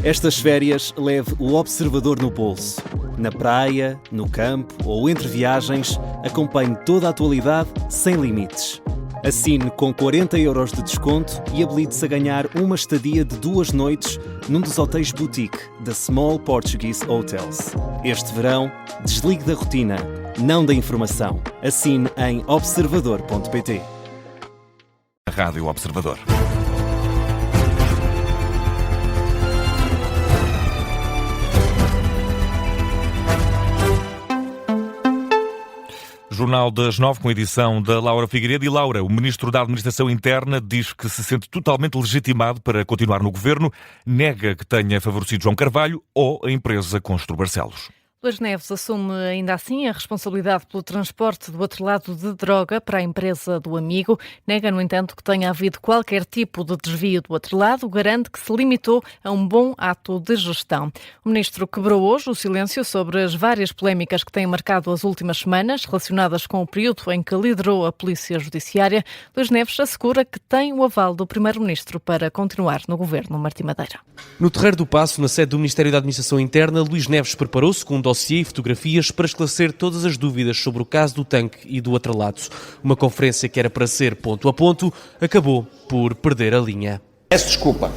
Estas férias leve o Observador no bolso. Na praia, no campo ou entre viagens, acompanhe toda a atualidade sem limites. Assine com 40€ de desconto e habilite-se a ganhar uma estadia de 2 noites num dos hotéis boutique da Small Portuguese Hotels. Este verão, desligue da rotina, não da informação. Assine em observador.pt. Rádio Observador. Jornal das 9, com a edição da Laura Figueiredo. E Laura, o Ministro da Administração Interna diz que se sente totalmente legitimado para continuar no governo, nega que tenha favorecido João Carvalho ou a empresa Constru Barcelos. Luís Neves assume ainda assim a responsabilidade pelo transporte do outro lado de droga para a empresa do amigo. Nega, no entanto, que tenha havido qualquer tipo de desvio do outro lado. Garante que se limitou a um bom ato de gestão. O ministro quebrou hoje o silêncio sobre as várias polémicas que têm marcado as últimas semanas relacionadas com o período em que liderou a Polícia Judiciária. Luís Neves assegura que tem o aval do primeiro-ministro para continuar no governo. Martim Madeira. No Terreiro do Paço, na sede do Ministério da Administração Interna, Luís Neves preparou-se com um dossiê e fotografias para esclarecer todas as dúvidas sobre o caso do tanque e do atrelato. Uma conferência que era para ser ponto a ponto, acabou por perder a linha. Peço desculpa.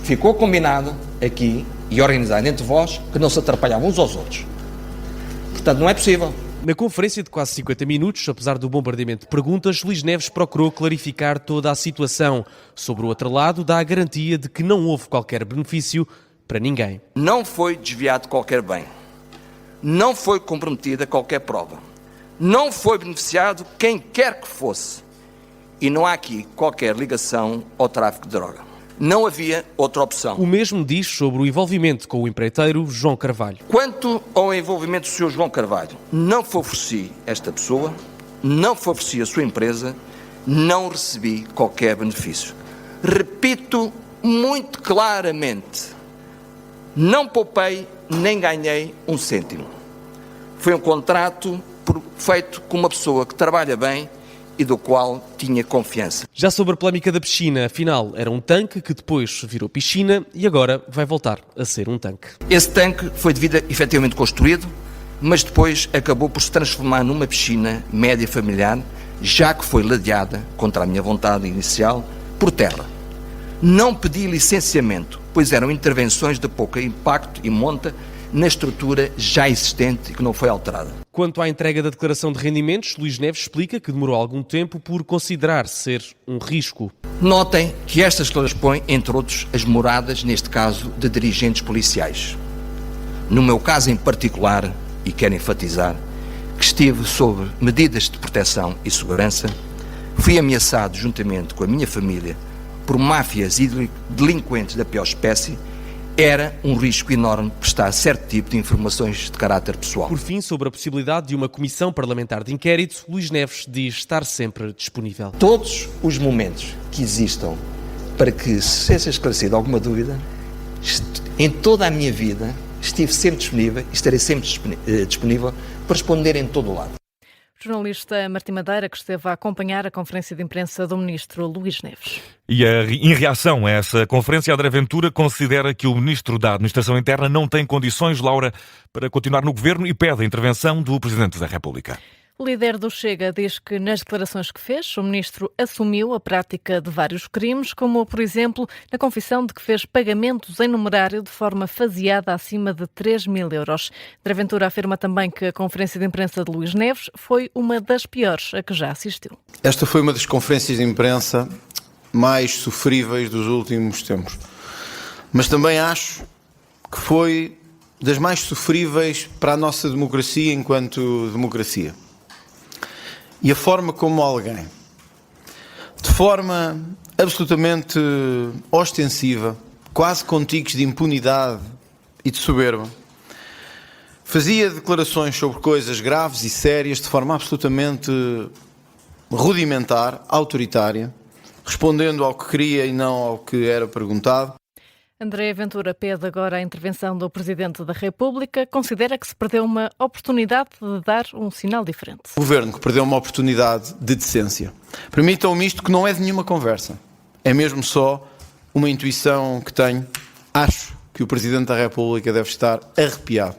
Ficou combinado aqui e organizado entre vós que não se atrapalhavam uns aos outros. Portanto, não é possível. Na conferência de quase 50 minutos, apesar do bombardeamento de perguntas, Luís Neves procurou clarificar toda a situação. Sobre o atrelado, dá a garantia de que não houve qualquer benefício para ninguém. Não foi desviado qualquer bem. Não foi comprometida qualquer prova. Não foi beneficiado quem quer que fosse. E não há aqui qualquer ligação ao tráfico de droga. Não havia outra opção. O mesmo diz sobre o envolvimento com o empreiteiro João Carvalho. Quanto ao envolvimento do Sr. João Carvalho, não favoreci esta pessoa, não favoreci a sua empresa, não recebi qualquer benefício. Repito muito claramente, não poupei nem ganhei um cêntimo. Foi um contrato feito com uma pessoa que trabalha bem e do qual tinha confiança. Já sobre a polémica da piscina, afinal, era um tanque que depois virou piscina e agora vai voltar a ser um tanque. Esse tanque foi efetivamente construído, mas depois acabou por se transformar numa piscina média familiar, já que foi ladeada, contra a minha vontade inicial, por terra. Não pedi licenciamento, pois eram intervenções de pouco impacto e monta na estrutura já existente e que não foi alterada. Quanto à entrega da declaração de rendimentos, Luís Neves explica que demorou algum tempo por considerar ser um risco. Notem que estas declarações põem, entre outros, as moradas, neste caso, de dirigentes policiais. No meu caso em particular, e quero enfatizar, que estive sob medidas de proteção e segurança, fui ameaçado juntamente com a minha família por máfias e delinquentes da pior espécie. Era um risco enorme prestar certo tipo de informações de caráter pessoal. Por fim, sobre a possibilidade de uma comissão parlamentar de inquérito, Luís Neves diz estar sempre disponível. Todos os momentos que existam para que seja esclarecida alguma dúvida, em toda a minha vida, estive sempre disponível e estarei sempre disponível para responder em todo o lado. O jornalista Martim Madeira, que esteve a acompanhar a conferência de imprensa do ministro Luís Neves. E em reação a essa conferência, André Ventura considera que o ministro da Administração Interna não tem condições, Laura, para continuar no governo e pede a intervenção do Presidente da República. O líder do Chega diz que nas declarações que fez, o ministro assumiu a prática de vários crimes, como, por exemplo, na confissão de que fez pagamentos em numerário de forma faseada acima de 3.000 euros. André Ventura afirma também que a conferência de imprensa de Luís Neves foi uma das piores a que já assistiu. Esta foi uma das conferências de imprensa mais sofríveis dos últimos tempos. Mas também acho que foi das mais sofríveis para a nossa democracia enquanto democracia. E a forma como alguém, de forma absolutamente ostensiva, quase com tiques de impunidade e de soberba, fazia declarações sobre coisas graves e sérias de forma absolutamente rudimentar, autoritária, respondendo ao que queria e não ao que era perguntado. André Ventura pede agora a intervenção do Presidente da República. Considera que se perdeu uma oportunidade de dar um sinal diferente. O Governo que perdeu uma oportunidade de decência. Permitam-me isto, que não é de nenhuma conversa. É mesmo só uma intuição que tenho. Acho que o Presidente da República deve estar arrepiado,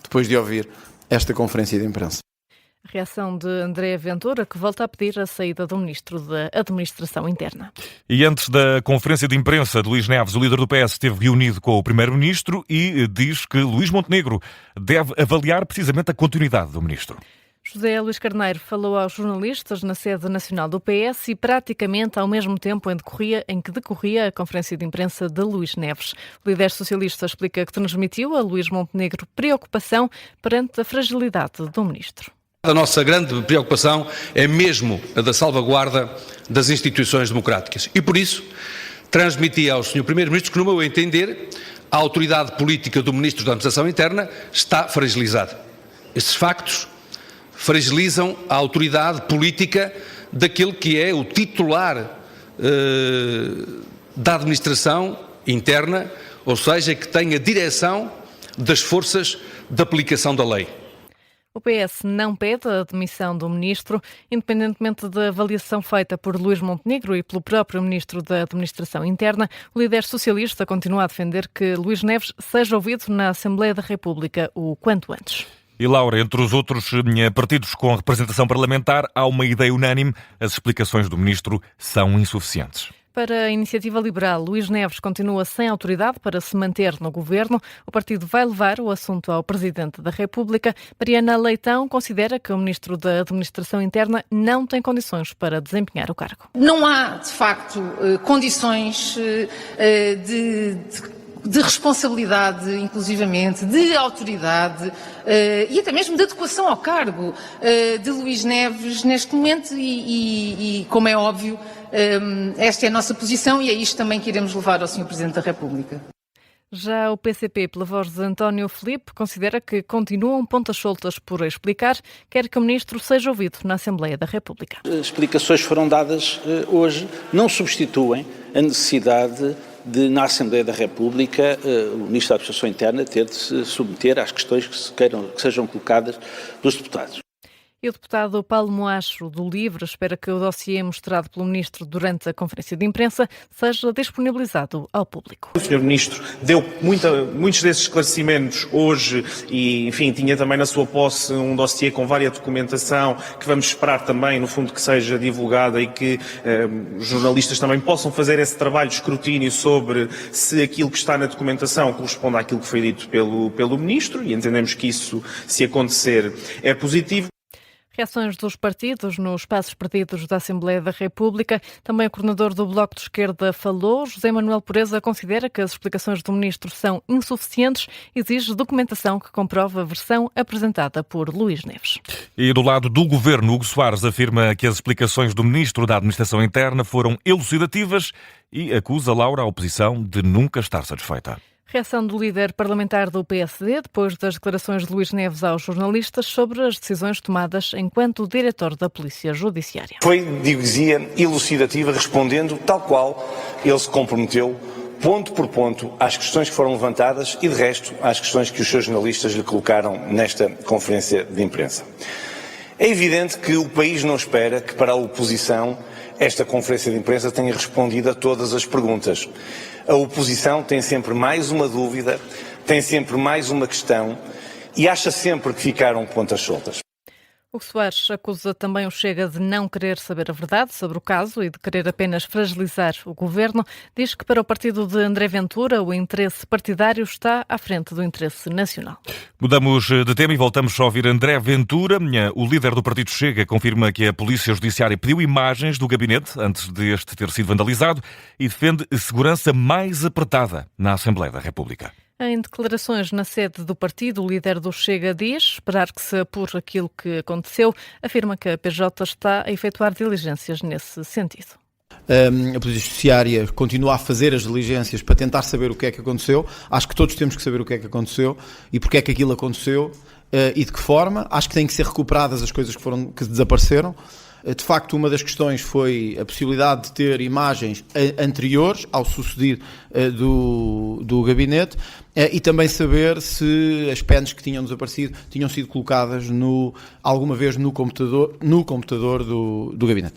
depois de ouvir esta conferência de imprensa. A reação de André Ventura, que volta a pedir a saída do Ministro da Administração Interna. E antes da conferência de imprensa de Luís Neves, o líder do PS esteve reunido com o Primeiro-Ministro e diz que Luís Montenegro deve avaliar precisamente a continuidade do Ministro. José Luís Carneiro falou aos jornalistas na sede nacional do PS e praticamente ao mesmo tempo em que decorria a conferência de imprensa de Luís Neves. O líder socialista explica que transmitiu a Luís Montenegro preocupação perante a fragilidade do Ministro. A nossa grande preocupação é mesmo a da salvaguarda das instituições democráticas e, por isso, transmiti ao Sr. Primeiro-Ministro que, no meu entender, a autoridade política do Ministro da Administração Interna está fragilizada. Estes factos fragilizam a autoridade política daquele que é o titular da administração interna, ou seja, que tem a direção das forças de aplicação da lei. O PS não pede a demissão do Ministro, independentemente da avaliação feita por Luís Montenegro e pelo próprio Ministro da Administração Interna. O líder socialista continua a defender que Luís Neves seja ouvido na Assembleia da República o quanto antes. E Laura, entre os outros partidos com representação parlamentar, há uma ideia unânime: as explicações do Ministro são insuficientes. Para a Iniciativa Liberal, Luís Neves continua sem autoridade para se manter no governo. O partido vai levar o assunto ao Presidente da República. Mariana Leitão considera que o Ministro da Administração Interna não tem condições para desempenhar o cargo. Não há, de facto, condições de responsabilidade, inclusivamente, de autoridade e até mesmo de adequação ao cargo de Luís Neves neste momento e como é óbvio, esta é a nossa posição e é isto também que iremos levar ao Sr. Presidente da República. Já o PCP, pela voz de António Filipe, considera que continuam pontas soltas por explicar, quer que o Ministro seja ouvido na Assembleia da República. As explicações foram dadas hoje, não substituem a necessidade de, na Assembleia da República, o Ministro da Administração Interna ter de se submeter às questões que sejam colocadas pelos deputados. E o deputado Paulo Moacho, do LIVRE, espera que o dossiê mostrado pelo Ministro durante a conferência de imprensa seja disponibilizado ao público. O Sr. Ministro deu muitos desses esclarecimentos hoje e, enfim, tinha também na sua posse um dossiê com várias documentação que vamos esperar também, no fundo, que seja divulgada e que os jornalistas também possam fazer esse trabalho de escrutínio sobre se aquilo que está na documentação corresponde àquilo que foi dito pelo Ministro e entendemos que isso, se acontecer, é positivo. Reações dos partidos nos passos perdidos da Assembleia da República. Também o coordenador do Bloco de Esquerda falou. José Manuel Pureza considera que as explicações do Ministro são insuficientes e exige documentação que comprova a versão apresentada por Luís Neves. E do lado do Governo, Hugo Soares afirma que as explicações do Ministro da Administração Interna foram elucidativas e acusa Laura a oposição de nunca estar satisfeita. Reação do líder parlamentar do PSD, depois das declarações de Luís Neves aos jornalistas sobre as decisões tomadas enquanto diretor da Polícia Judiciária. Foi, dizia, elucidativa, respondendo tal qual ele se comprometeu, ponto por ponto, às questões que foram levantadas e, de resto, às questões que os seus jornalistas lhe colocaram nesta conferência de imprensa. É evidente que o país não espera que, para a oposição, esta conferência de imprensa tenha respondido a todas as perguntas. A oposição tem sempre mais uma dúvida, tem sempre mais uma questão e acha sempre que ficaram pontas soltas. O Soares acusa também o Chega de não querer saber a verdade sobre o caso e de querer apenas fragilizar o governo. Diz que para o partido de André Ventura o interesse partidário está à frente do interesse nacional. Mudamos de tema e voltamos a ouvir André Ventura. O líder do partido Chega confirma que a Polícia Judiciária pediu imagens do gabinete antes de este ter sido vandalizado e defende a segurança mais apertada na Assembleia da República. Em declarações na sede do partido, o líder do Chega diz esperar que se apure aquilo que aconteceu. Afirma que a PJ está a efetuar diligências nesse sentido. A Polícia Judiciária continua a fazer as diligências para tentar saber o que é que aconteceu. Acho que todos temos que saber o que é que aconteceu e porque é que aquilo aconteceu e de que forma. Acho que têm que ser recuperadas as coisas que desapareceram. De facto, uma das questões foi a possibilidade de ter imagens anteriores ao sucedido do gabinete e também saber se as pens que tinham desaparecido tinham sido colocadas alguma vez no computador do gabinete.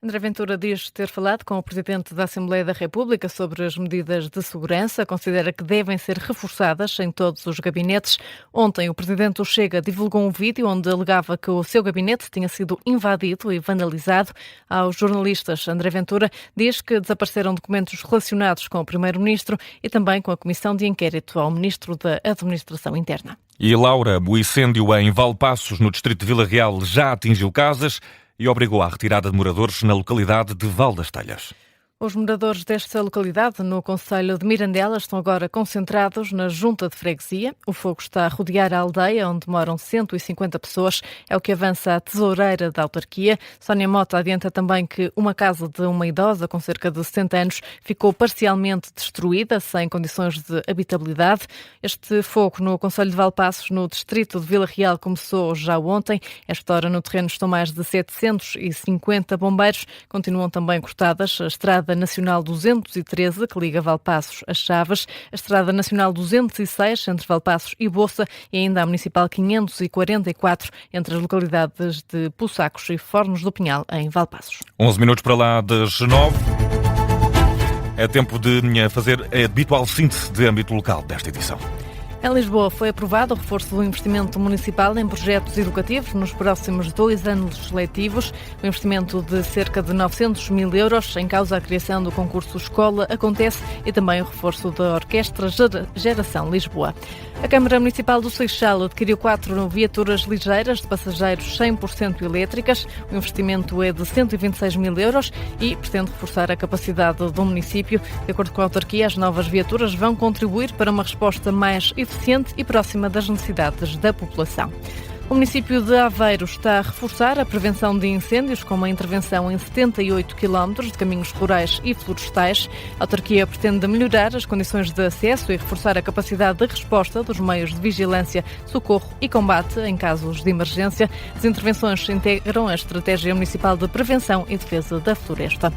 André Ventura diz ter falado com o Presidente da Assembleia da República sobre as medidas de segurança. Considera que devem ser reforçadas em todos os gabinetes. Ontem, o Presidente do Chega divulgou um vídeo onde alegava que o seu gabinete tinha sido invadido e vandalizado. Aos jornalistas, André Ventura diz que desapareceram documentos relacionados com o Primeiro-Ministro e também com a Comissão de Inquérito ao Ministro da Administração Interna. E Laura, o incêndio em Valpassos, no distrito de Vila Real, já atingiu casas e obrigou à retirada de moradores na localidade de Val das Telhas. Os moradores desta localidade, no concelho de Mirandela, estão agora concentrados na junta de freguesia. O fogo está a rodear a aldeia, onde moram 150 pessoas. É o que avança a tesoureira da autarquia. Sónia Mota adianta também que uma casa de uma idosa com cerca de 70 anos ficou parcialmente destruída, sem condições de habitabilidade. Este fogo no concelho de Valpassos, no distrito de Vila Real, começou já ontem. Esta hora no terreno estão mais de 750 bombeiros. Continuam também cortadas a Estrada Nacional 213, que liga Valpassos a Chaves, a Estrada Nacional 206, entre Valpassos e Boça, e ainda a Municipal 544, entre as localidades de Poçacos e Fornos do Pinhal, em Valpassos. 11 minutos para lá das 9. É tempo de fazer a habitual síntese de âmbito local desta edição. Em Lisboa foi aprovado o reforço do investimento municipal em projetos educativos nos próximos 2 anos letivos. O investimento de cerca de 900 mil euros, em causa a criação do concurso Escola, acontece, e também o reforço da Orquestra Geração Lisboa. A Câmara Municipal do Seixal adquiriu 4 viaturas ligeiras de passageiros 100% elétricas. O investimento é de 126 mil euros e pretende reforçar a capacidade do município. De acordo com a autarquia, as novas viaturas vão contribuir para uma resposta mais eficiente e próxima das necessidades da população. O município de Aveiro está a reforçar a prevenção de incêndios com uma intervenção em 78 km de caminhos rurais e florestais. A autarquia pretende melhorar as condições de acesso e reforçar a capacidade de resposta dos meios de vigilância, socorro e combate em casos de emergência. As intervenções integram a Estratégia Municipal de Prevenção e Defesa da Floresta.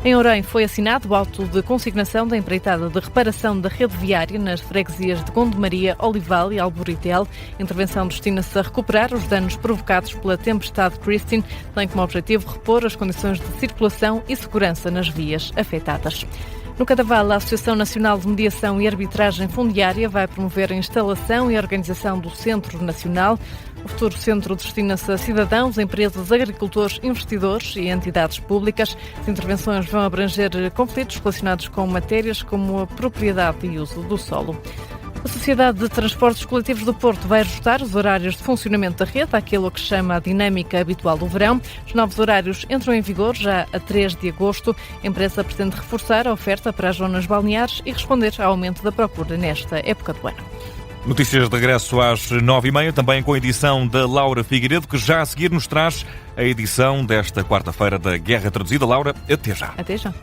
Em Orém foi assinado o auto de consignação da empreitada de reparação da rede viária nas freguesias de Gondomaria, Olival e Alboritel. A intervenção destina-se a recuperar os danos provocados pela tempestade Christine, tem como objetivo repor as condições de circulação e segurança nas vias afetadas. No Cadaval, a Associação Nacional de Mediação e Arbitragem Fundiária vai promover a instalação e a organização do Centro Nacional. O futuro centro destina-se a cidadãos, empresas, agricultores, investidores e entidades públicas. As intervenções vão abranger conflitos relacionados com matérias como a propriedade e uso do solo. A Sociedade de Transportes Coletivos do Porto vai ajustar os horários de funcionamento da rede àquilo que chama a dinâmica habitual do verão. Os novos horários entram em vigor já a 3 de agosto. A empresa pretende reforçar a oferta para as zonas balneares e responder ao aumento da procura nesta época do ano. Notícias de regresso às 9h30, também com a edição da Laura Figueiredo, que já a seguir nos traz a edição desta quarta-feira da Guerra Traduzida. Laura, até já. Até já.